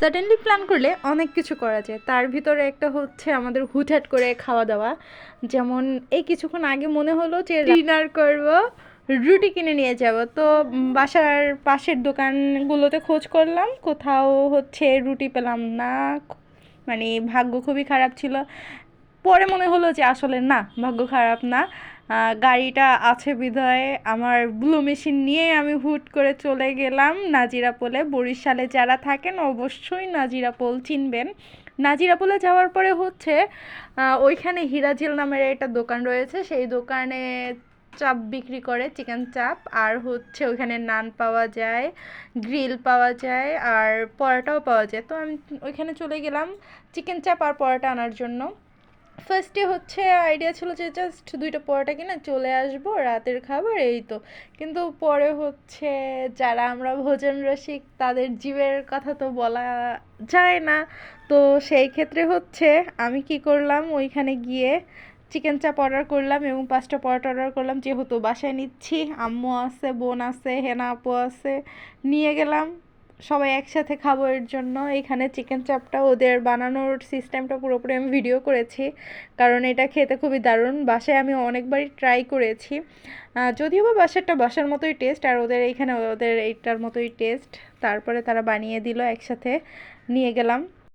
Suddenly plan করলে অনেক কিছু করা যায়, তার ভিতরে একটা হচ্ছে আমাদের হুটহাট করে খাওয়া দাওয়া। যেমন এই কিছুক্ষণ আগে মনে হলো যে ডিনার করব, রুটি কিনে নিয়ে যাব। তো বাসার পাশের দোকানগুলোতে খোঁজ করলাম, কোথাও হচ্ছে রুটি পেলাম না। মানে ভাগ্য খুবই খারাপ ছিল। পরে মনে হলো যে আসলে না, ভাগ্য খারাপ না, গাড়িটা আছে বিধায় আমার ব্লু মেশিন নিয়ে আমি হুট করে চলে গেলাম নাজিরাপোলে। বরিশালে যারা থাকেন অবশ্যই নাজিরাপোল চিনবেন। নাজিরাপোলে যাওয়ার পরে হচ্ছে ওইখানে হিরাজিল নামের একটা দোকান রয়েছে, সেই দোকানে চাপ বিক্রি করে, চিকেন চাপ। আর হচ্ছে ওইখানে নান পাওয়া যায়, গ্রিল পাওয়া যায়, আর পরোটাও পাওয়া যায়। তো আমি ওইখানে চলে গেলাম চিকেন চাপ আর পরোটা আনার জন্য। ফার্স্টে হচ্ছে আইডিয়া ছিল যে জাস্ট দুইটা পরোটা কিনে চলে আসবো, রাতের খাবার এই তো। কিন্তু পরে হচ্ছে যারা আমরা ভোজন রসিক তাদের জীবের কথা তো বলা যায় না। তো সেই ক্ষেত্রে হচ্ছে আমি কি করলাম, ওইখানে গিয়ে চিকেন চাপ অর্ডার করলাম এবং 5টা পরোটা অর্ডার করলাম। যেহেতু বাসায় নিচ্ছি, আম্মু আছে, বোন আছে, হেনা আপু আছে, নিয়ে গেলাম সবাই একসাথে খাবো এর জন্য। এখানে চিকেন চাপটা ওদের বানানোর সিস্টেমটা পুরোপুরি আমি ভিডিও করেছি, কারণ এটা খেতে খুবই দারুণ। বাসায় আমি অনেকবারই ট্রাই করেছি, যদিও বা বাসারটা বাসার মতোই টেস্ট, আর ওদের এইখানে ওদের এইটার মতোই টেস্ট। তারপরে তারা বানিয়ে দিল, একসাথে নিয়ে গেলাম।